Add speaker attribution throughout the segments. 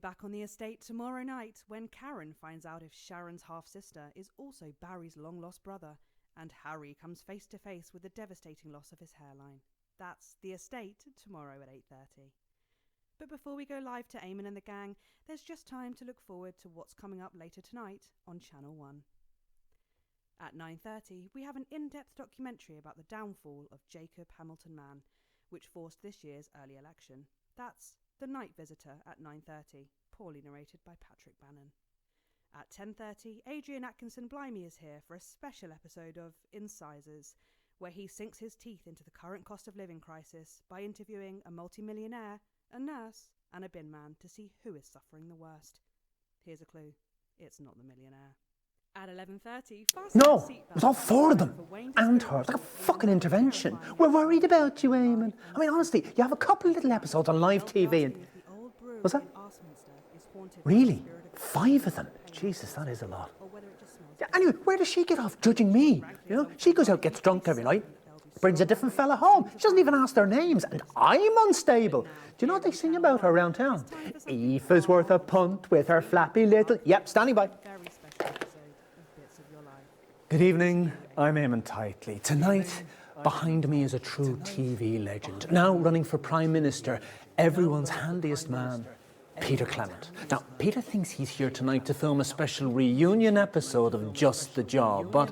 Speaker 1: back on the estate tomorrow night when Karen finds out if Sharon's half-sister is also Barry's long-lost brother, and Harry comes face to face with the devastating loss of his hairline. That's The Estate tomorrow at 8:30. But before we go live to Eamon and the gang, there's just time to look forward to what's coming up later tonight on Channel 1. At 9:30, we have an in-depth documentary about the downfall of Jacob Hamilton Mann, which forced this year's early election. That's The Night Visitor at 9:30, poorly narrated by Patrick Bannon. At 10:30, Adrian Atkinson Blimey is here for a special episode of Incisors, where he sinks his teeth into the current cost of living crisis by interviewing a multimillionaire, a nurse, and a bin man to see who is suffering the worst. Here's a clue. It's not the millionaire. At 11:30,
Speaker 2: No, it was all four of them. And her. It's like a fucking intervention. We're worried about you, Eamon. I mean, honestly, you have a couple of little episodes on live TV and... What's that? Really? 5 of them? Jesus, that is a lot. Yeah, anyway, where does she get off judging me? You know, she goes out, gets drunk every night, brings a different fella home. She doesn't even ask their names, and I'm unstable. Do you know what they sing about her around town? Aoife's worth a punt with her flappy little... Yep, standing by. Good evening, I'm Eamon Titley. Tonight, behind me is a true TV legend, now running for Prime Minister, everyone's handiest man, Peter Clement. Now, Peter thinks he's here tonight to film a special reunion episode of Just the Job, but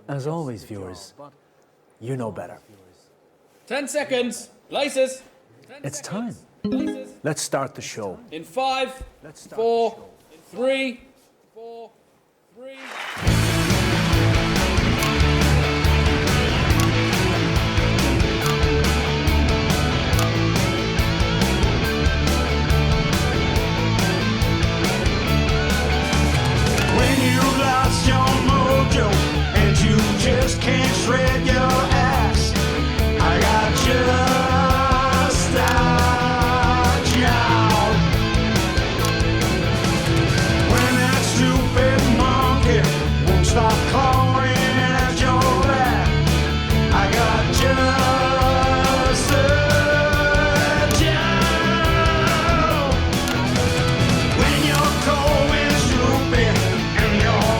Speaker 2: as always, viewers, you know better.
Speaker 3: 10 seconds. Places.
Speaker 2: It's time. Let's start the show.
Speaker 3: In 5, 4, 3, 4, 3...
Speaker 4: Lost your mojo and you just can't shred your ass. I got just a job. When that stupid monkey won't stop clawing at your back, I got just a job. When you're cold and stupid and you're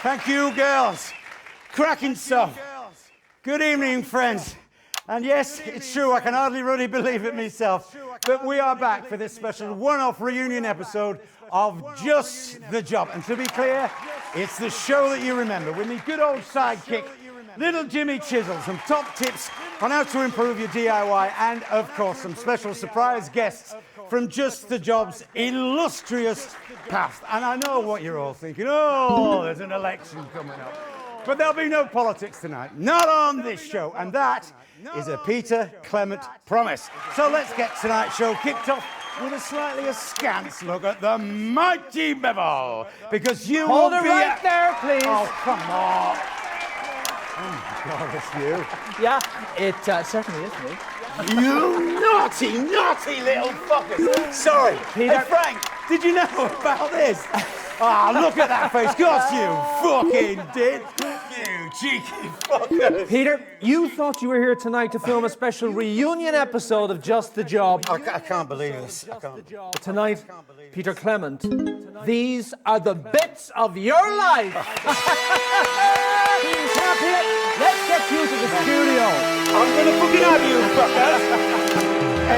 Speaker 4: Thank you, girls. Cracking stuff. Good evening, friends. And yes, it's true, I can hardly really believe it myself, but we are back for this special one-off reunion episode of Just the Job. And to be clear, it's the show that you remember with me good old sidekick, little Jimmy Chisel, some top tips on how to improve your DIY, and of course some special surprise guests from Just the Job's illustrious past. And I know what you're all thinking, oh, there's an election coming up. But there'll be no politics tonight, not on this show, and that is a Peter Clement promise. So let's get tonight's show kicked off with a slightly askance look at the mighty Bevel, because you
Speaker 2: Hold
Speaker 4: will
Speaker 2: it
Speaker 4: be
Speaker 2: right there, please.
Speaker 4: Oh, come on. Oh, my God, it's you.
Speaker 2: Yeah, it certainly is me.
Speaker 4: You naughty, naughty little fuckers. Sorry.
Speaker 2: Peter.
Speaker 4: Hey, Frank, did you know about this? Ah, look at that face. Gosh, you fucking did. You cheeky fuckers.
Speaker 2: Peter, you thought you were here tonight to film a special reunion episode of Just the Job.
Speaker 4: I can't believe this. I can't.
Speaker 2: But tonight, Peter Clement, these are the bits of your life. Let's get you to the studio.
Speaker 4: I'm gonna fucking have you, fuckers. I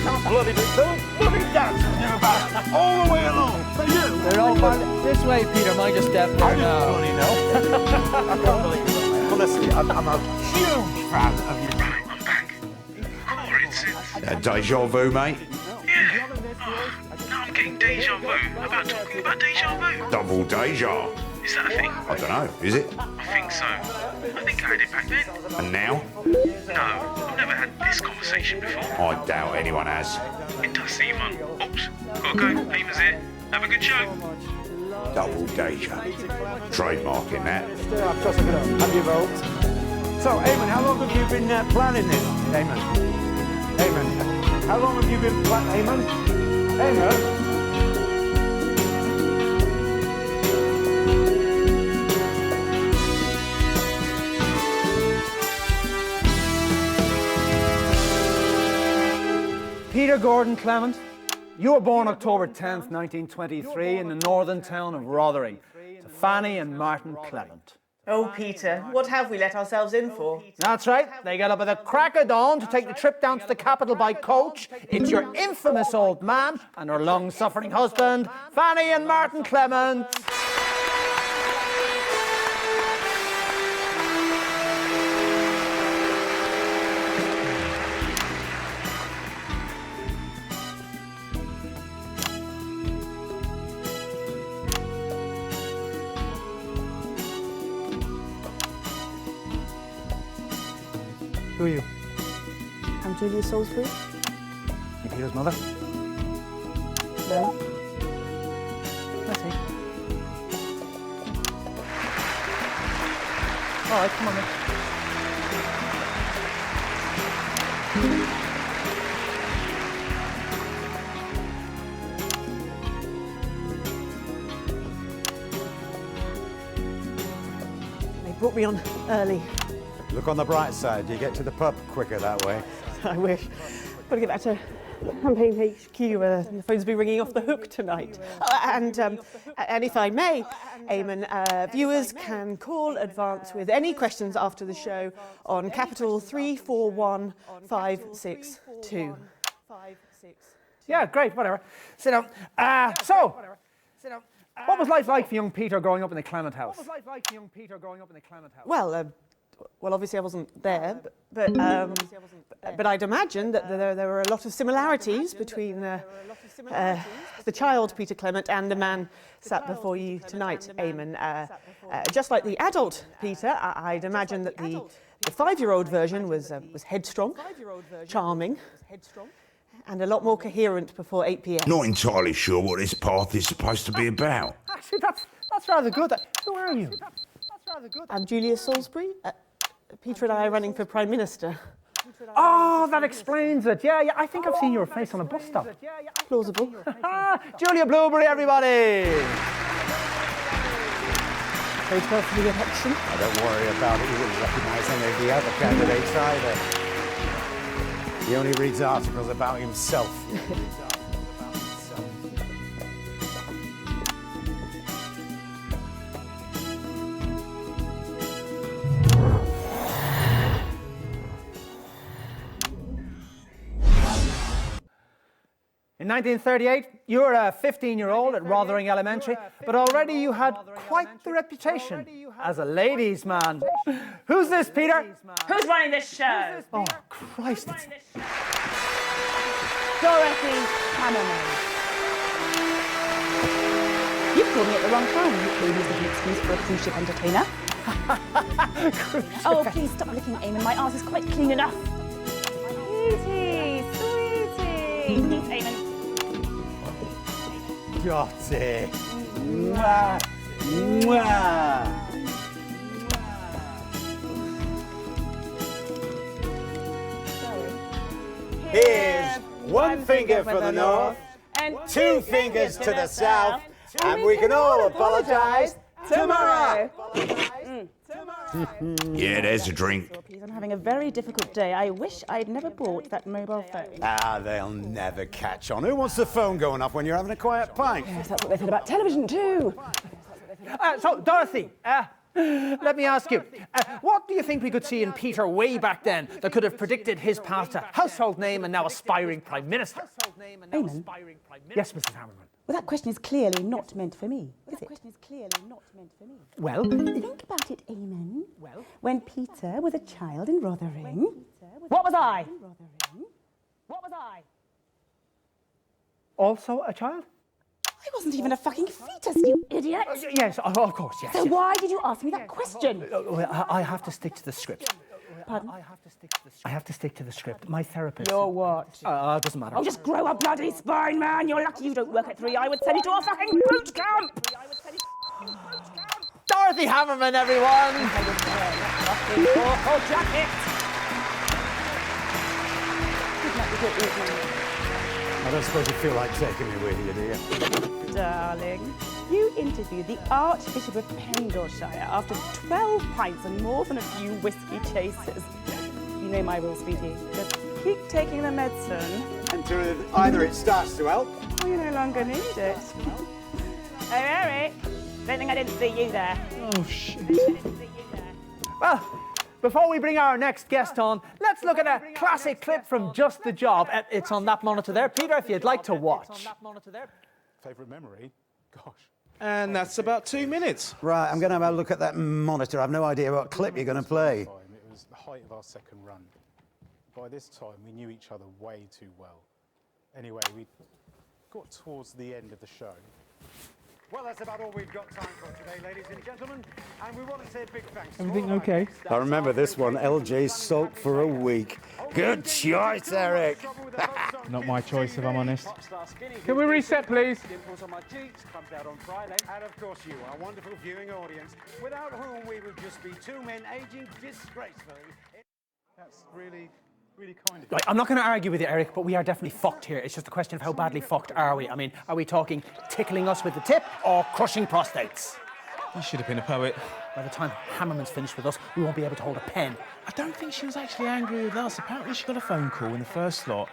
Speaker 4: can't bloody do those bloody dance to do about all the way along. For you.
Speaker 2: They're all fine. This way, Peter. Mind your step there
Speaker 4: I
Speaker 2: now.
Speaker 4: don't bloody know. I can't believe it. Honestly, I'm a huge fan of you.
Speaker 5: I'm back. I'm worried since. Deja vu, mate. Yeah. Oh, now I'm getting deja vu about talking about deja vu.
Speaker 6: Double deja. Is that a thing?
Speaker 5: I don't know, is it?
Speaker 6: I think so. I think I had it back then.
Speaker 5: And now?
Speaker 6: No, I've never had this conversation before.
Speaker 5: I doubt anyone has.
Speaker 6: It does seem on. Oops, gotta go. Eamon's here. Have a good show.
Speaker 5: Double deja. Trademarking that.
Speaker 4: I've just looked it up. Have you voted? So, Eamon, how long have you been planning this? Eamon, how long have you been planning? Eamon?
Speaker 2: Peter Gordon Clement, you were born October 10th, 1923 in the northern town of Rotherham to Fanny and Martin Clement.
Speaker 7: Oh, Peter, what have we let ourselves in for?
Speaker 2: That's right. They get up at the crack of dawn to take the trip down to the capital by coach. It's your infamous old man and her long-suffering husband, Fanny and Martin Clement. Who are you?
Speaker 8: I'm Julia Salisbury.
Speaker 2: You Peter's mother?
Speaker 8: No.
Speaker 2: Let's see. All right, come on then.
Speaker 8: They brought me on early.
Speaker 4: Look on the bright side. You get to the pub quicker that way.
Speaker 8: I wish. Got to get back to Campaign HQ. The phone's been ringing off the hook tonight. And if I may, Eamon, viewers can call Advance with any questions after the show on capital 341562.
Speaker 2: Yeah, great, whatever. Sit down. What was life like for young Peter growing up in the Clement house?
Speaker 8: Well, obviously I wasn't there, but I'd imagine that there were a lot of similarities between the child Peter Clement and the man sat before you tonight, Eamon. Just like the adult Peter, I'd imagine that the 5-year-old version was headstrong, charming, and a lot more coherent before 8 p.m.
Speaker 5: Not entirely sure what this path is supposed to be about.
Speaker 2: Actually, that's rather good. Who are you?
Speaker 8: I'm Julia Salisbury. Peter and I are running for Prime Minister.
Speaker 2: Oh, that explains it. Yeah, I think I've seen your face on a bus stop.
Speaker 8: Plausible.
Speaker 2: Julia Blueberry, everybody!
Speaker 8: Very well for the election.
Speaker 4: Oh, don't worry about it. You wouldn't recognise any of the other candidates either. He only reads articles about himself.
Speaker 2: In 1938, you were a 15-year-old at Rotherham Elementary, but already you had quite the reputation as a ladies' man. Who's this, Peter?
Speaker 9: Who's running this show?
Speaker 2: Oh, Christ.
Speaker 9: Dorothy Hammerman. You've called me at the wrong time. You clearly used an excuse for a cruise ship entertainer. Oh, please stop licking, Eamon. My arse is quite clean enough. Sweetie, sweetie. Please, Eamon.
Speaker 4: Dotty. Mwah. Mwah. Here's one finger for the north, and 2 fingers to the south, and we can all apologise tomorrow.
Speaker 5: Yeah, there's a drink.
Speaker 9: Please, I'm having a very difficult day. I wish I'd never bought that mobile phone.
Speaker 4: Ah, they'll never catch on. Who wants the phone going off when you're having a quiet pint?
Speaker 9: Yes, that's what they said about television too.
Speaker 2: So, Dorothy, let me ask you, what do you think we could see in Peter way back then that could have predicted his path to household name and now aspiring Prime Minister?
Speaker 9: Eamon?
Speaker 2: Yes, Mrs. Hammerman.
Speaker 9: Well, that question is clearly not meant for me, is it?
Speaker 2: Well,
Speaker 9: Think about it, Eamon. When Peter was a child in Rotherham, what was I?
Speaker 2: also a child?
Speaker 9: I wasn't even a fucking fetus, you idiot.
Speaker 2: Yes, of course, yes.
Speaker 9: So
Speaker 2: yes.
Speaker 9: why did you ask me that question?
Speaker 2: I have to stick to the script.
Speaker 9: Pardon?
Speaker 2: I have to stick to the script. My therapist...
Speaker 9: You're what?
Speaker 2: Doesn't matter.
Speaker 9: Oh, just grow a bloody spine, man. You're lucky you don't work at 3. I would send you to a fucking boot camp.
Speaker 2: Dorothy Hammerman, everyone!
Speaker 9: Purple jacket.
Speaker 4: I don't suppose you feel like taking me with you, do you?
Speaker 9: Darling, you interviewed the Archbishop of Pendleshire after 12 pints and more than a few whiskey chasers. You know my rule, sweetie. Just keep taking the medicine.
Speaker 4: Until either it starts to help.
Speaker 9: Or you no longer need it. Hey, Eric. Don't think I didn't see you there.
Speaker 2: Oh, shit. Well, before we bring our next guest on, let's look at a classic clip from Just the Job. It's on that monitor there. Peter, if you'd like to watch.
Speaker 10: Favourite memory? Gosh.
Speaker 11: And that's about 2 minutes.
Speaker 4: Right, I'm going to have a look at that monitor. I've no idea what clip you're going to play.
Speaker 10: It was the height of our second run. By this time, we knew each other way too well. Anyway, we got towards the end of the show.
Speaker 4: Well, that's about all we've got time for today, ladies and gentlemen. And we want to say a big thanks to
Speaker 10: Everything
Speaker 4: all of our
Speaker 10: okay?
Speaker 4: guests. I remember this one, LJ sulked for a week. Good choice, Eric.
Speaker 10: Not my choice, if I'm honest. Can we reset, please?
Speaker 4: And of course you, our wonderful viewing audience, without whom we would just be two men aging disgracefully.
Speaker 10: That's really kind of you.
Speaker 2: Right, I'm not going to argue with you, Eric, but we are definitely fucked here. It's just a question of how badly fucked are we? I mean, are we talking tickling us with the tip or crushing prostates?
Speaker 11: You should have been a poet.
Speaker 2: By the time Hammerman's finished with us, we won't be able to hold a pen.
Speaker 11: I don't think she was actually angry with us. Apparently she got a phone call in the first slot,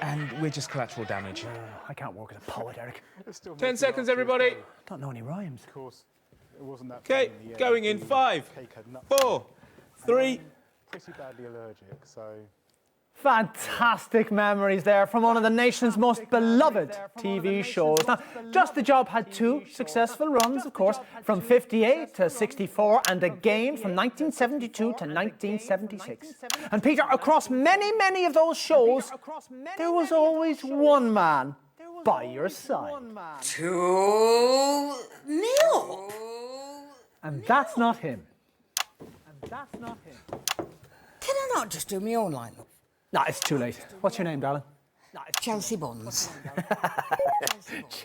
Speaker 11: and we're just collateral damage.
Speaker 2: I can't work as a poet, Eric.
Speaker 3: 10 seconds, everybody.
Speaker 2: Don't know any rhymes.
Speaker 10: Of course, it wasn't that
Speaker 3: Okay,
Speaker 10: fun in the end.
Speaker 3: going in 5,
Speaker 10: Cake had nuts.
Speaker 3: 4, 3.
Speaker 10: Pretty badly allergic, so...
Speaker 2: Fantastic memories there from one of the nation's most beloved TV shows. Now, Just the Job had 2 successful runs, of course, from 58 to 64 and again from 1972 to 1976. And Peter, across many of those shows, there was always one man by your side.
Speaker 12: 2-0.
Speaker 2: And that's not him.
Speaker 12: Can I not just do my own line?
Speaker 2: No, it's too late. What's your name, darling?
Speaker 12: Chelsea Bonds.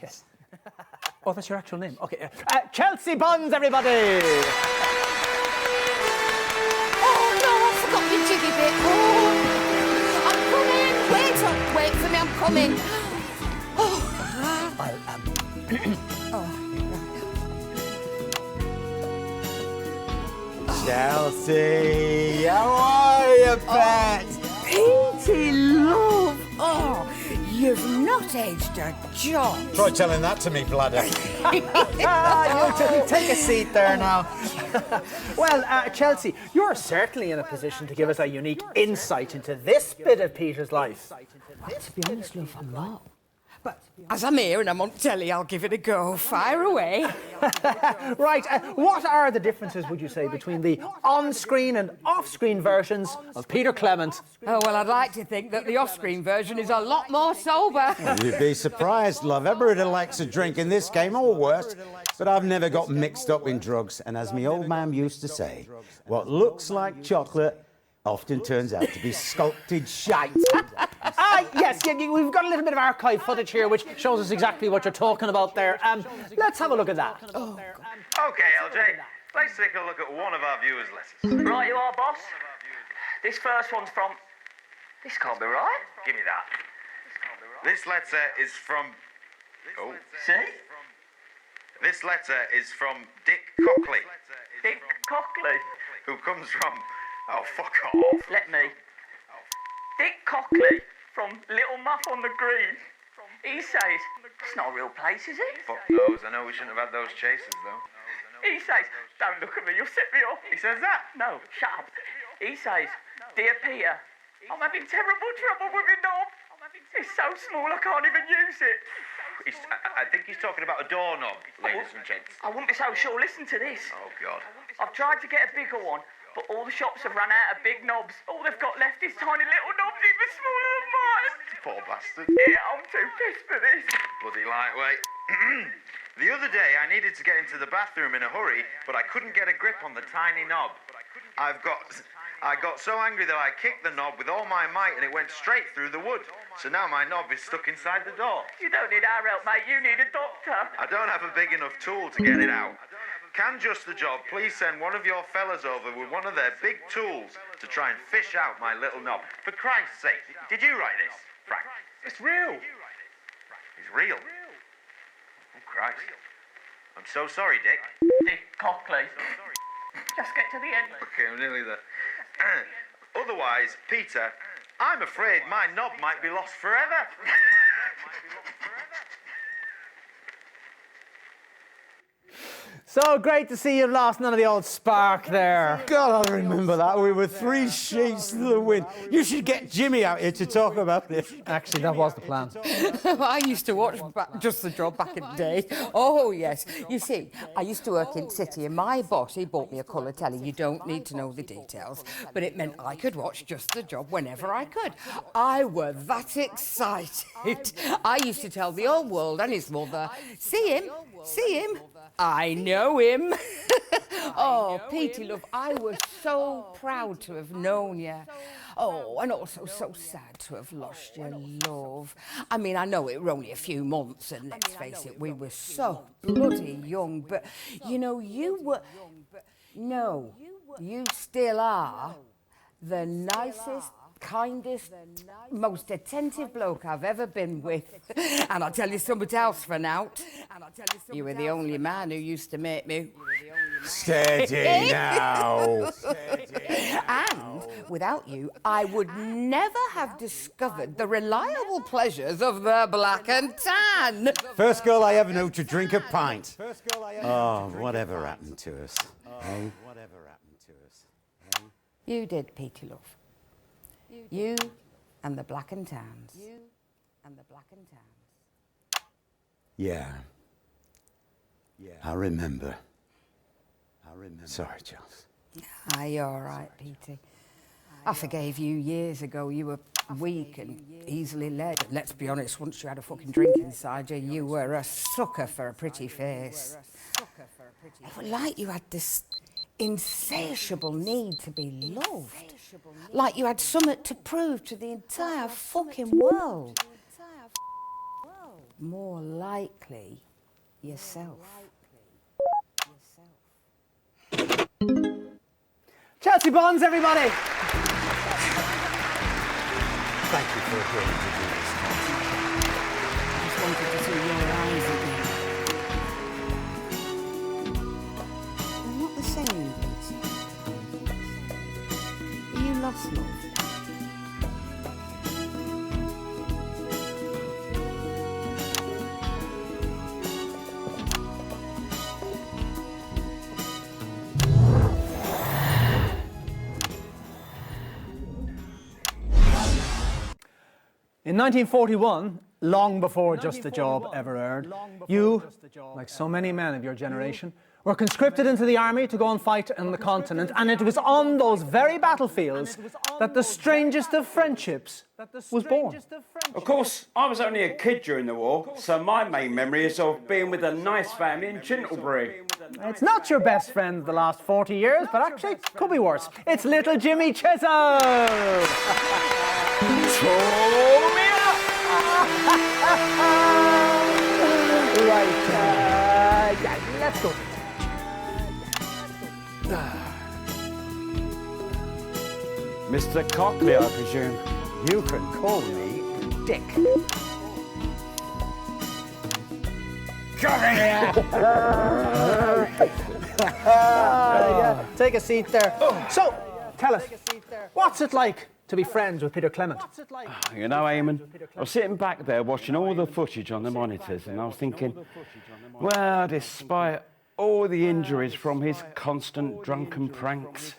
Speaker 2: Yes. Oh, that's your actual name. Okay. Chelsea Bonds, everybody!
Speaker 12: Oh no, I forgot my jiggy bit. Oh, I'm coming. Wait up, wait for me, I'm coming.
Speaker 4: Chelsea, how are you, pet?
Speaker 12: Peaty love. Oh, you've not aged a jot.
Speaker 4: Try telling that to me, bladder.
Speaker 2: You take a seat there now. Well, Chelsea, you're certainly in a position to give us a unique insight into this bit of Peter's life.
Speaker 12: To be honest, love, I'm not. But as I'm here and I'm on telly, I'll give it a go. Fire away.
Speaker 2: Right, what are the differences, would you say, between the on-screen and off-screen versions of Peter Clement?
Speaker 12: Oh, well, I'd like to think that the off-screen version is a lot more sober.
Speaker 4: You'd be surprised, love. Everybody likes a drink in this game, or worse. But I've never got mixed up in drugs. And as my old man used to say, what looks like chocolate often turns out to be sculpted shite.
Speaker 2: Yes, we've got a little bit of archive footage here which shows us exactly what you're talking about there. Let's have a look at that.
Speaker 13: Okay, LJ, let's take a look at one of our viewers' letters.
Speaker 14: Right you are, boss. This first one's from... This can't be right.
Speaker 13: Give me that. This letter is from... Oh.
Speaker 14: See?
Speaker 13: This letter is from Dick Cockley.
Speaker 14: Dick Cockley?
Speaker 13: Who comes from... Oh, fuck off.
Speaker 14: Let me. Dick Cockley from Little Muff on the Green. He says, it's not a real place, is it?
Speaker 13: Fuck those. I know we shouldn't have had those chasers, though.
Speaker 14: He says, don't look at me, you'll set me off.
Speaker 13: He says that?
Speaker 14: No, shut up. He says, dear Peter, I'm having terrible trouble with my knob. It's so small I can't even use it.
Speaker 13: I think he's talking about a doorknob, ladies and gents.
Speaker 14: I wouldn't be so sure. Listen to this.
Speaker 13: Oh, God.
Speaker 14: I've tried to get a bigger one, but all the shops have run out of big knobs. All they've got left is tiny little knobs even smaller than mine.
Speaker 13: Poor bastard.
Speaker 14: Yeah, I'm too pissed for this.
Speaker 13: Bloody lightweight. The other day, I needed to get into the bathroom in a hurry, but I couldn't get a grip on the tiny knob. I got so angry that I kicked the knob with all my might and it went straight through the wood. So now my knob is stuck inside the door.
Speaker 14: You don't need our help, mate. You need a doctor.
Speaker 13: I don't have a big enough tool to get it out. Can Just the Job please send one of your fellas over with one of their big tools to try and fish out my little knob? For Christ's sake, did you write this, Frank?
Speaker 3: It's real.
Speaker 13: It's real. Oh, Christ. I'm so sorry, Dick.
Speaker 14: Dick Cockley. Just get to the end.
Speaker 13: Okay, I'm nearly there. Otherwise, Peter, I'm afraid my knob might be lost forever.
Speaker 2: So great to see you've lost none of the old spark there.
Speaker 4: God, I remember that. We were 3 sheets to the wind. You should get Jimmy out here to talk about it.
Speaker 2: Actually, that was the plan.
Speaker 15: I used to watch Just the Job back in the day. Oh, yes. You see, I used to work in City and my boss, he bought me a colour telly. You don't need to know the details, but it meant I could watch Just the Job whenever I could. I were that excited. I used to tell the old world and his mother, see him, I know him. Oh, Petey, love, I was so proud to have known you. Oh, and also so sad to have lost your love. I mean, I know it were only a few months, and let's face it, we were so bloody young, but, you know, you were... No, you still are the nicest, kindest, most attentive bloke I've ever been with. And I'll tell you something else for now. You were the only man who used to make me...
Speaker 4: Steady now.
Speaker 15: And without you, I would never have discovered the reliable pleasures of the black and tan.
Speaker 4: First girl I ever knew to drink a pint. Oh, whatever happened to us?
Speaker 15: You did, Peter, love. You and the black and tans.
Speaker 4: Yeah. I remember. Sorry, Charles.
Speaker 15: Ah, you're all right, Petey. I forgave you years ago. You were weak and easily led. And let's be honest, once you had a fucking drink inside you, you were a sucker for a pretty face. It was like you had this insatiable need to be loved. Like you had something to prove to the entire fucking world. More likely, yourself.
Speaker 2: Chelsea Bonds, everybody!
Speaker 4: Thank you for agreeing to do this.
Speaker 15: I just wanted to see your eyes again. They're not the same, Peter. Are you lost, love?
Speaker 2: In 1941, long before Just the Job ever aired, you, like so many men of your generation, were conscripted into the army to go and fight on the continent, and it was on those very battlefields that the strangest of friendships was born.
Speaker 16: Of course, I was only a kid during the war, so my main memory is of being with a nice family in Chintlebury.
Speaker 2: It's not your best friend of the last 40 years, but actually could be worse. It's little Jimmy Chisholm! Right, yeah, let's go.
Speaker 16: Mr. Cockley, I presume.
Speaker 4: You can call me Dick.
Speaker 2: Come here! Yeah, take a seat there. So, tell us, what's it like to be friends with Peter Clement?
Speaker 16: You know, Eamon, I was sitting back there watching all the footage on the monitors and I was thinking, well, despite all the injuries from his constant drunken pranks,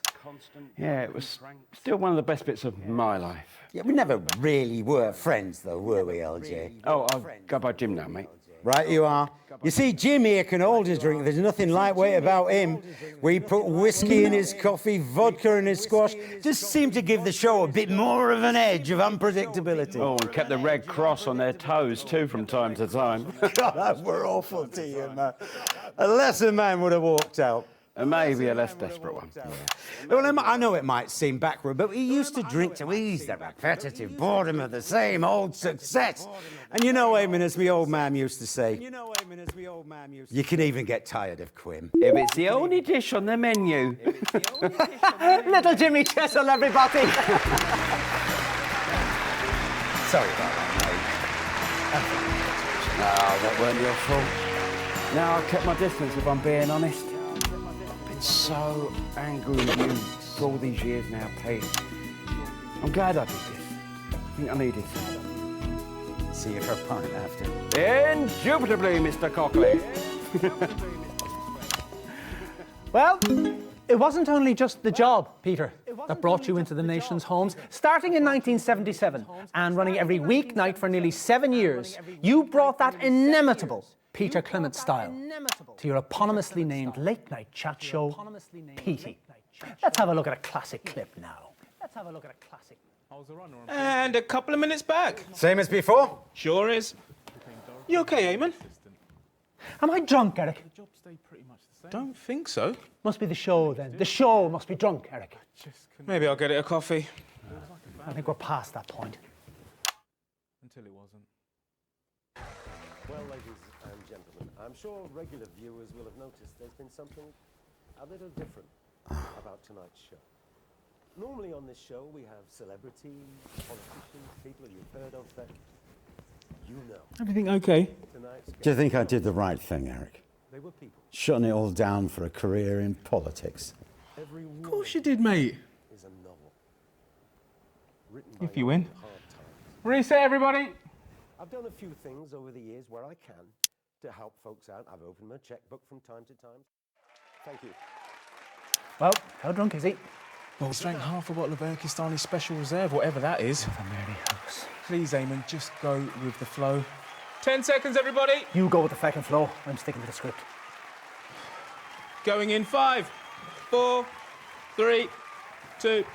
Speaker 16: yeah, it was still one of the best bits of my life.
Speaker 4: Yeah, we never really were friends, though, were we, LJ?
Speaker 16: Oh, I'll go by Jim now, mate.
Speaker 4: Right you are. You see, Jim here can hold his drink. There's nothing lightweight about him. We put whiskey in his coffee, vodka in his squash. Just seemed to give the show a bit more of an edge of unpredictability.
Speaker 16: Oh, and kept the Red Cross on their toes too from time to time.
Speaker 4: God, we're awful to you, man. A lesser man would have walked out.
Speaker 16: And maybe a less desperate one. Yeah.
Speaker 4: Well, I know it might seem backward, but we used to drink to ease the repetitive boredom of the same old success. And you know, Eamon, as my old man used to say, you can even get tired of Quim.
Speaker 16: If it's the only dish on the menu.
Speaker 2: Little Jimmy Chessel, everybody.
Speaker 4: Sorry about that,
Speaker 16: mate. No, that weren't your fault. No, I kept my distance, if I'm being honest. So angry with you for all these years now, Pete. I'm glad I did this. I think I needed to.
Speaker 4: See you for a pint after.
Speaker 16: Indubitably, Mr. Cockley.
Speaker 2: Well, it wasn't only just the job, Peter, that brought you into the nation's homes. Starting in 1977 and running every weeknight for nearly 7 years, you brought that inimitable Peter Clement style to your eponymously named late-night chat show, Petey. Let's have a look at a classic clip now.
Speaker 3: And a couple of minutes back.
Speaker 4: Same as before?
Speaker 3: Sure is. You okay, Eamon?
Speaker 2: Am I drunk, Eric?
Speaker 3: Don't think so.
Speaker 2: Must be the show, then. The show must be drunk, Eric.
Speaker 3: Maybe I'll get it a coffee.
Speaker 2: I think we're past that point.
Speaker 3: Until it wasn't.
Speaker 17: Well, ladies and gentlemen, I'm sure regular viewers will have noticed there's been something a little different about tonight's show. Normally on this show we have celebrities, politicians, people you've heard of that you know.
Speaker 3: Everything okay?
Speaker 4: Do you think I did the right thing, Eric?
Speaker 17: They were people.
Speaker 4: Shutting it all down for a career in politics.
Speaker 3: Of course you did, mate.
Speaker 17: Is a novel.
Speaker 3: If you win. Reset, everybody.
Speaker 17: I've done a few things over the years where I can to help folks out. I've opened my checkbook from time to time. Thank you.
Speaker 2: Well, how drunk is he?
Speaker 3: Well, he's drank half a bottle of Urkistani Special Reserve, whatever that is. Please, Eamon, just go with the flow. 10 seconds, everybody.
Speaker 2: You go with the fucking flow. I'm sticking to the script.
Speaker 3: Going in 5, 4, 3, 2.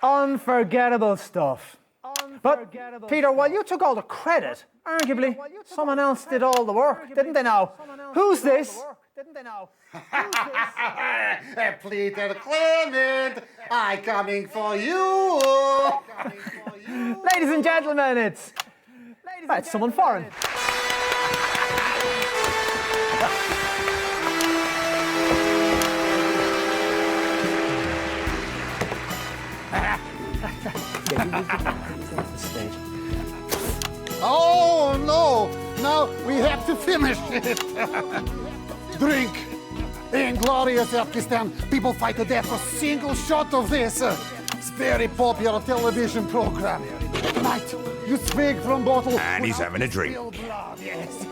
Speaker 2: Unforgettable stuff. But, Peter, while you took all the credit, arguably, someone else did all the work, didn't they now? Who's this?
Speaker 5: Peter Clement, I coming for you.
Speaker 2: Ladies and gentlemen, it's someone foreign.
Speaker 5: Oh no! Now we have to finish it. Drink. In glorious Turkestan, people fight to death for a single shot of this. It's very popular television program. Tonight, you swig from bottle.
Speaker 18: And he's having a drink.
Speaker 5: Yes.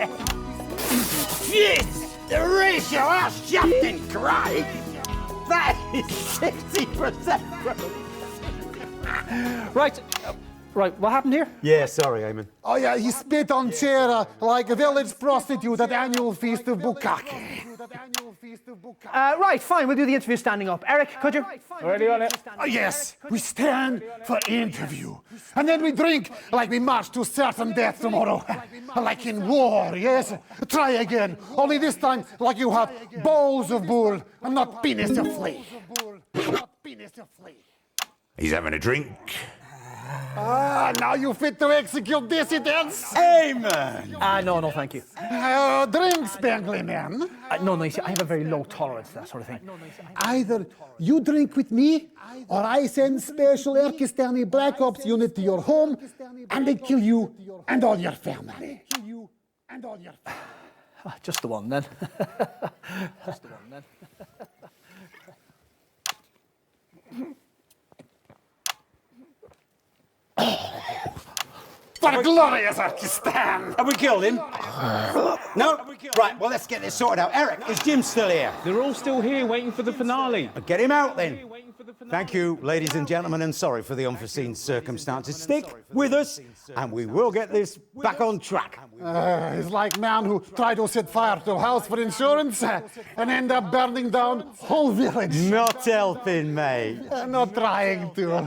Speaker 5: Yes! The ratio ass jumped and cried. That is 60%.
Speaker 2: Right, what happened here?
Speaker 4: Yeah, sorry, Eamon.
Speaker 5: Oh yeah, he spit on chair like a village prostitute at annual feast of Bukkake.
Speaker 2: Right, fine, we'll do the interview standing up. Eric, could you?
Speaker 3: Already on it.
Speaker 5: Oh, yes, we stand for interview. And then we drink like we march to certain death tomorrow. Like in war, yes? Try again. Only this time like you have balls of bull and not penis of flea.
Speaker 18: He's having a drink.
Speaker 5: Now you fit to execute dissidents?
Speaker 4: Amen!
Speaker 2: No, thank you.
Speaker 5: Drink, Spangly Man.
Speaker 2: No, you see, I have a very low tolerance to that sort of thing.
Speaker 5: Either you drink with me, or I send special Turkestani Black Ops unit to your home, and they kill you and all your family.
Speaker 2: Just the one, then.
Speaker 5: For glorious Turkestan!
Speaker 4: Have we killed him? No? Right, well, let's get this sorted out. Eric, is Jim still here?
Speaker 3: They're all still here waiting for the finale.
Speaker 4: Get him out, then. Thank you, ladies and gentlemen, and sorry for the unforeseen circumstances. Stick with us, and we will get this back on track.
Speaker 5: It's like man who tried to set fire to a house for insurance and end up burning down whole village.
Speaker 4: Not helping, mate.
Speaker 5: Not trying to.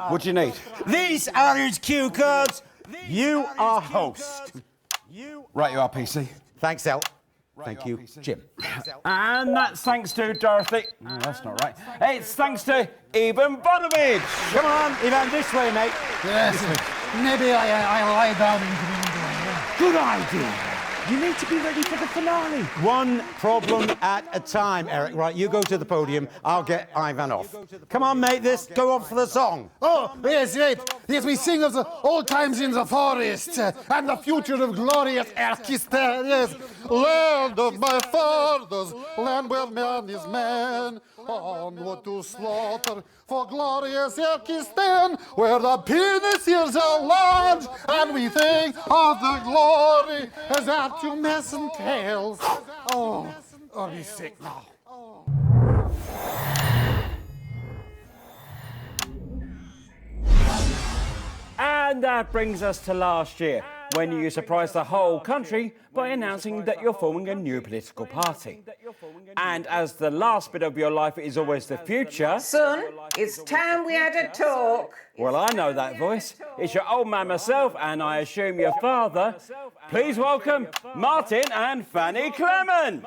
Speaker 16: What do you need?
Speaker 4: These are his cue cards. You are host.
Speaker 16: Right, you are, PC.
Speaker 4: Thanks, El. Thank you, Jim.
Speaker 16: And that's thanks to Dorothy. No, that's not right. It's thanks to Ivan Bonovich.
Speaker 4: Come on, Ivan, this way, mate.
Speaker 5: Yes, maybe I'll lie down in the window.
Speaker 4: Good idea. You need to be ready for the finale. One problem at a time, Eric. Right, you go to the podium. I'll get Ivan off. Come on, mate, go on for the song.
Speaker 5: Oh, yes, right. Yes, we sing of the old times in the forest and the future of glorious Erkistan. Yes, land of my fathers, land where man is man. Onward to slaughter for glorious Erkistan, where the penis ears are large, and we think of the glory as our two mess and tails. Oh, I'll be sick now.
Speaker 16: And that brings us to last year, when you surprised the whole country by announcing that you're forming a new political party. And as the last bit of your life is always the future...
Speaker 7: Son, it's time we had a talk.
Speaker 16: Well, I know that voice. It's your old man myself, and I assume your father. Please welcome Martin and Fanny Clement.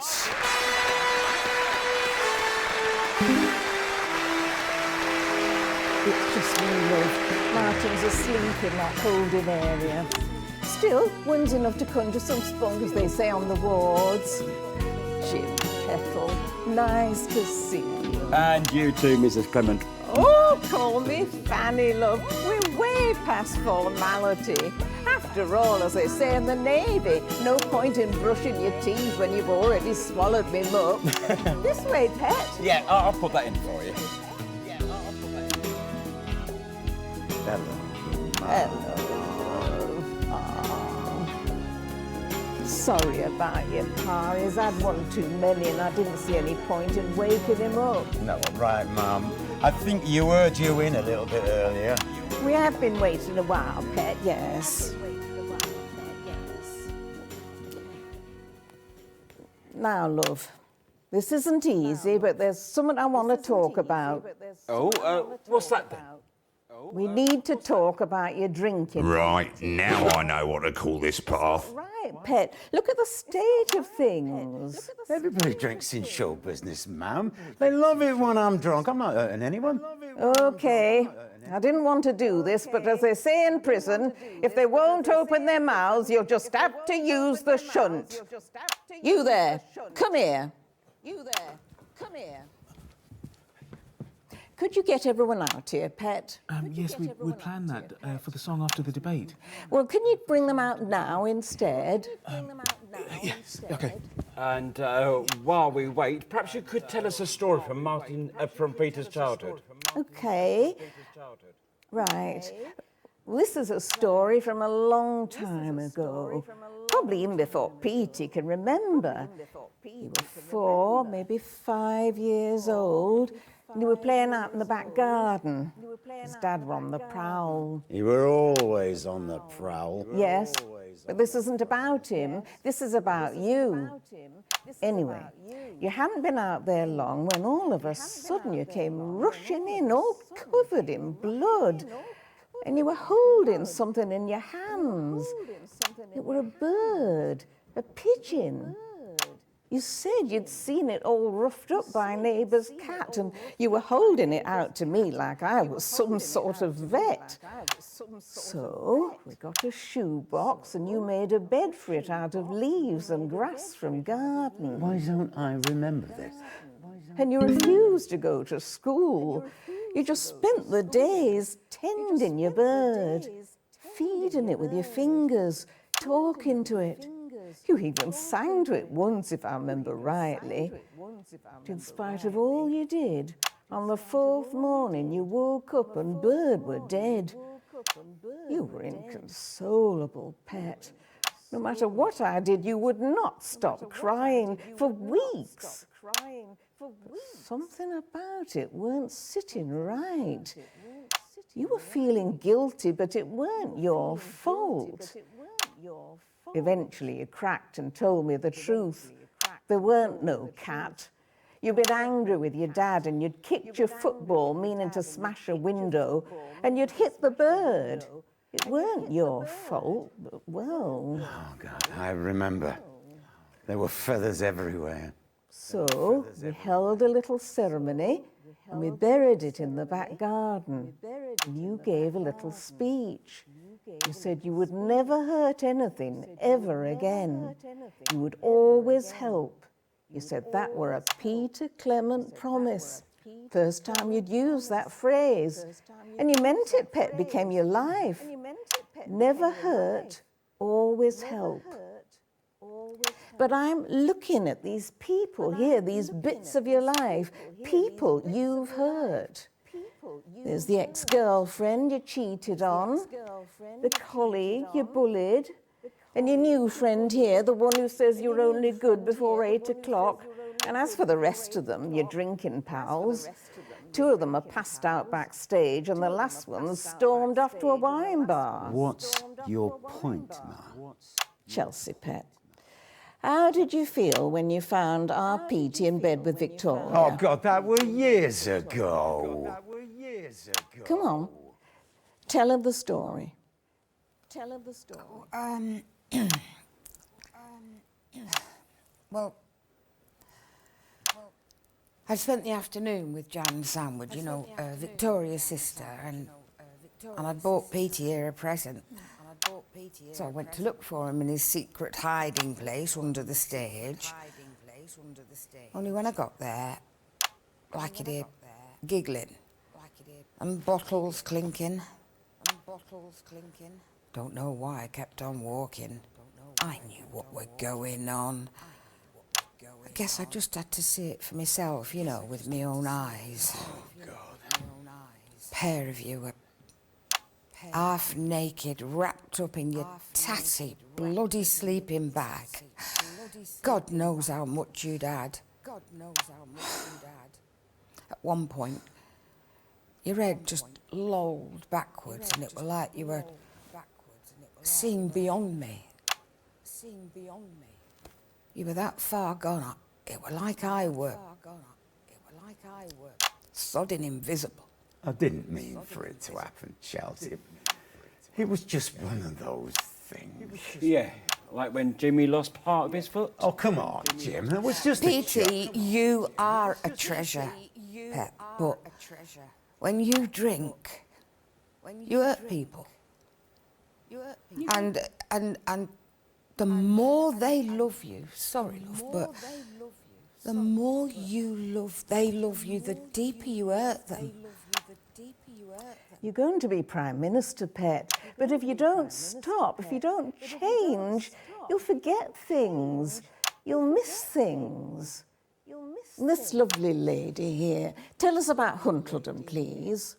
Speaker 19: It's just me, love. Martin's asleep in that holding area. Still, one's enough to conjure some spunk, as they say on the wards. Jim Petal, nice to see you.
Speaker 16: And you too, Mrs. Clement.
Speaker 19: Oh, call me Fanny, love. We're way past formality. After all, as they say in the Navy, no point in brushing your teeth when you've already swallowed me muck. This way, pet.
Speaker 16: Yeah, I'll put that in for you.
Speaker 19: Hello. Sorry about your pa. He's had one too many and I didn't see any point in waking him up.
Speaker 4: No, right, Mum. I think you were due in a little bit earlier.
Speaker 19: We have been waiting a while, pet, yes. Now, love, this isn't easy, but there's something I want to talk about.
Speaker 16: Oh, what's that then?
Speaker 19: We need to talk about your drinking.
Speaker 18: Right, now I know what to call this path.
Speaker 19: Right, pet. Look at the state of things.
Speaker 4: Everybody drinks in show business, ma'am. They love it when I'm drunk. I'm not hurting anyone.
Speaker 19: Okay. I didn't want to do this, but as they say in prison, if they won't open their mouths, you'll just have to use the shunt. You there, come here. You there, come here. Could you get everyone out here, Pet?
Speaker 11: Yes, we planned that for the song after the debate.
Speaker 19: Well, can you bring them out now instead?
Speaker 11: Yes, OK.
Speaker 16: And while we wait, perhaps you could tell us a story from from Peter's childhood.
Speaker 19: OK. Right. Well, this is a story from a long time ago. Probably even before Petey can remember. You were 4, maybe 5 years old. And you were playing out in the back garden. His dad were on the prowl.
Speaker 4: You were always on the prowl.
Speaker 19: Yes, but this isn't about him. This is about you. Anyway, you hadn't been out there long when all of a sudden you came rushing in, all covered in blood. And you were holding something in your hands. It were a bird, a pigeon. You said you'd seen it all roughed up by a neighbour's cat, and you were holding it out to me like I was some sort of vet. So we got a shoebox, and you made a bed for it out of leaves and grass from garden.
Speaker 4: Why don't I remember this?
Speaker 19: And you refused to go to school. You just spent the days tending your bird, feeding it with your fingers, talking to it. You even sang to it once, if I remember rightly. But in spite of all you did, on the 4th morning you woke up and bird were dead. You were inconsolable, Pet. No matter what I did, you would not stop crying for weeks. Something about it weren't sitting right. You were feeling guilty, but it weren't your fault. Eventually you cracked and told me the truth. There weren't no cat. You'd been angry with your dad and you'd kicked your football, meaning to smash a window, and you'd hit the bird. It weren't your fault, but well...
Speaker 4: Oh, God, I remember. There were feathers everywhere.
Speaker 19: So we held a little ceremony and we buried it in the back garden. And you gave a little speech. You said you would never hurt anything ever again. You would always help. You said that were a Peter Clement promise. First time you'd used that phrase. And you meant it, Pet, became your life. Never hurt, always help. But I'm looking at these people here, these bits of your life, people you've hurt. There's the ex-girlfriend you cheated on, the colleague you bullied, and your new friend here, the one who says you're only good before 8 o'clock. And as for the rest of them, your drinking pals, 2 of them are passed out backstage and the last one stormed off to a wine bar.
Speaker 4: What's your point, Ma?
Speaker 19: Chelsea, Pet. How did you feel when you found our Petey in bed with Victoria?
Speaker 4: Oh, God, that were years ago.
Speaker 19: Come on, tell her the story. Tell her the story.
Speaker 15: Well, I spent the afternoon with Jan Sandwood, you know, Victoria's sister, and I'd bought Petey here a present. So I went to look for him in his secret hiding place under the stage. Only when I got there, like he'd hear giggling and bottles clinking. Don't know why I kept on walking. I knew what were going on. I guess I just had to see it for myself, you know, with my own eyes.
Speaker 4: Oh, God.
Speaker 15: Pair of you were half naked, wrapped up in your tatty, bloody sleeping bag. God knows how much you'd had. At one point, your head just lolled backwards, and it was like you were seeing beyond me. You were that far gone, it were like I were. Sodding invisible.
Speaker 4: I didn't mean for it to happen, Chelsea. It was just one of those things.
Speaker 16: Yeah, like when Jimmy lost part of his foot.
Speaker 4: Oh, come on, Jim, that was just
Speaker 15: Petey, you are a treasure, Pet, but when you drink, you hurt people. And the more they love you, sorry, love, but the more they love you, the deeper you hurt them.
Speaker 19: You're going to be Prime Minister, Pet, but if you don't stop, if you don't change, you'll forget things. You'll miss things. This lovely lady here, tell us about Huntledon, please.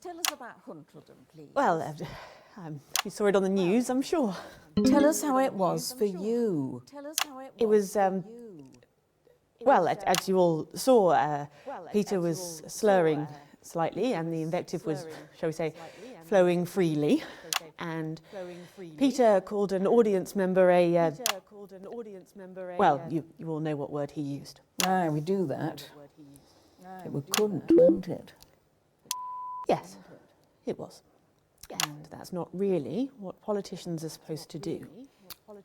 Speaker 8: Well, you saw it on the news, I'm sure.
Speaker 19: Tell us how it was for you.
Speaker 8: It was, well, as you all saw, Peter was slurring slightly, and the invective was, shall we say, flowing freely. And Peter called an audience member a... well, you all know what word he used.
Speaker 19: Ah, we do that. It was couldn't, wasn't it?
Speaker 8: Yes, it was. And that's not really what politicians are supposed to do.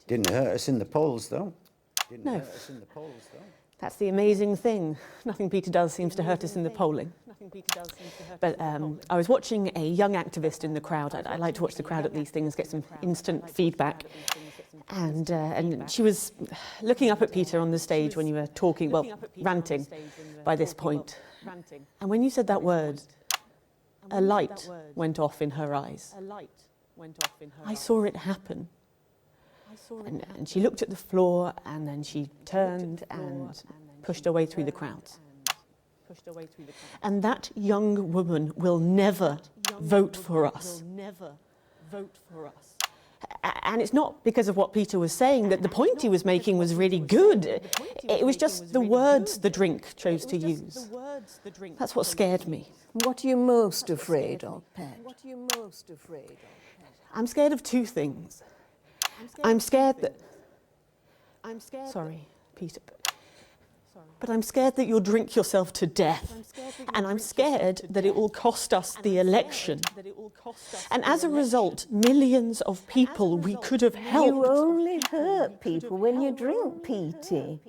Speaker 4: Didn't hurt us in the polls, though.
Speaker 8: No. That's the amazing thing. Nothing Peter does seems to hurt us in the polling. But I was watching a young activist in the crowd. I like to watch the crowd at these things, get some instant feedback. And she was looking up at Peter on the stage when you were talking, well, ranting by this point. And when you said that word, a light went off in her eyes. I saw it happen. And she looked at the floor, and then she turned and pushed her way through the crowds. And that young woman will never vote for us. And it's not because of what Peter was saying, that the point he was making was really good. It was just the words the drink chose to use. That's what scared me.
Speaker 19: What are you most afraid of, Pet?
Speaker 8: I'm scared of two things. I'm scared that... Sorry, Peter. But I'm scared that you'll drink yourself to death. And I'm scared that it will cost us the election. And as a result, millions of people we could have helped.
Speaker 19: You only hurt people when you drink, Petey.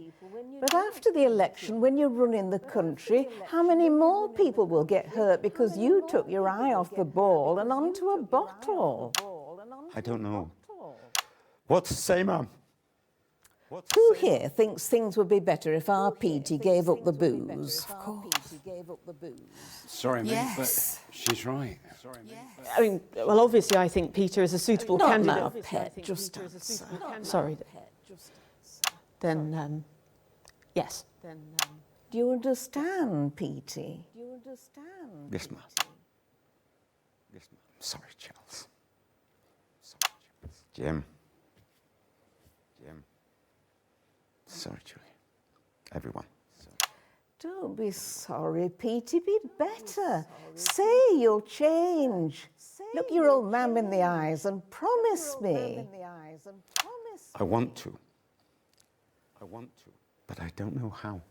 Speaker 19: But after the election, when you're running the country, how many more people will get hurt because you took your eye off the ball and onto a bottle?
Speaker 4: I don't know. What to say, Mum?
Speaker 19: Who here thinks things would be better if our Petey gave up the booze? Of course.
Speaker 16: Sorry, mate,
Speaker 15: Yes.
Speaker 16: but she's right.
Speaker 8: I mean, well, obviously, I think Peter is a suitable
Speaker 19: Not
Speaker 8: candidate.
Speaker 19: now, Pet, just answer.
Speaker 8: Sorry. Then, yes.
Speaker 19: Do you understand, Petey?
Speaker 4: Yes, Mum. Yes, Mum. Sorry, Charles. Jim. Sorry, Julie. Everyone.
Speaker 19: Don't be sorry, Petey. Be better. Say you'll change. Look your old man in the eyes and promise me.
Speaker 4: I want to. But I don't know how.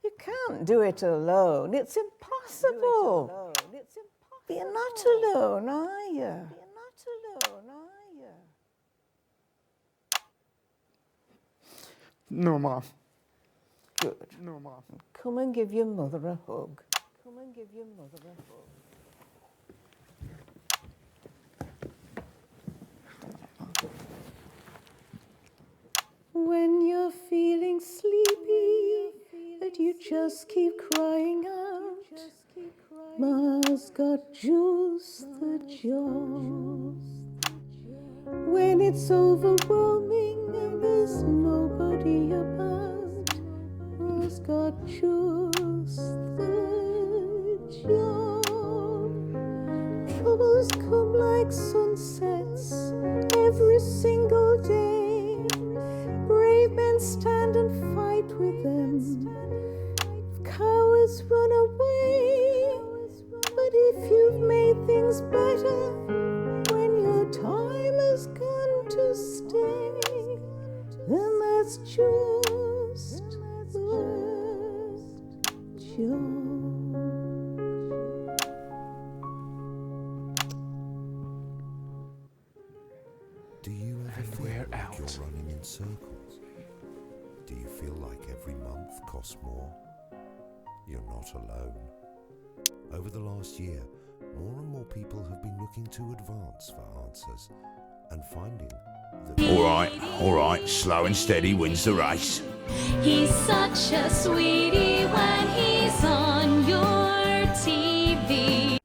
Speaker 19: You can't do it alone. It's impossible. But you're not alone, are you?
Speaker 4: No, Mom.
Speaker 19: Good.
Speaker 4: No, Mom.
Speaker 19: Come and give your mother a hug. When you're feeling sleepy, that you just keep crying out, Ma's got just the job. When it's overwhelming and there's nobody about, Ma's got just the job. Troubles come like sunsets every single day. Brave men stand and fight with them. Cowards run away. But if you've made things better, when your time has come to stay, then that's just the job.
Speaker 20: Do you ever feel
Speaker 3: we're
Speaker 20: like
Speaker 3: out.
Speaker 20: you're running in circles? Do you feel like every month costs more? You're not alone. Over the last year, more and more people have been looking to advance for answers and finding the...
Speaker 18: All right, slow and steady wins the race.
Speaker 12: He's such a sweetie when he's on your TV.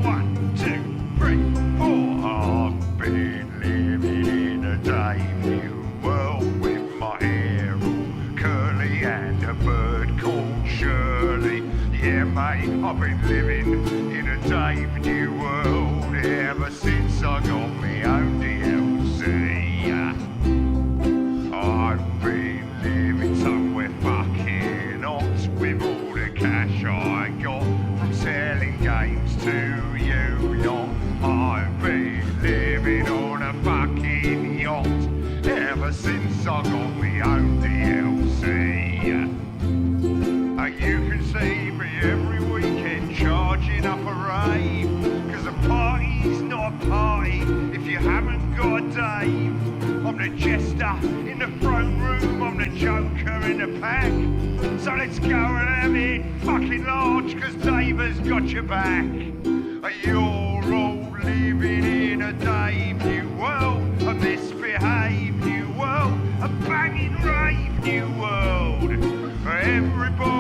Speaker 6: One, two, three, four. I've been living in a Dave New world with my hair all curly and a bird called Shirley. Yeah, mate, I've been living in a Dave New world ever since I got my own DLC. I've been living somewhere fucking hot with all the cash I got from selling games to you, yacht. I've been living on a fucking yacht ever since I got my own DLC. You can see me every weekend charging up a rave, 'cause a party's not a party if you haven't got a Dave. I'm the jester in the throne room, I'm the joker in the pack. So let's go and have it fucking large, 'cause Dave has got your back. You're all living in a Dave New world, a misbehaved new world, a banging rave new world. Everybody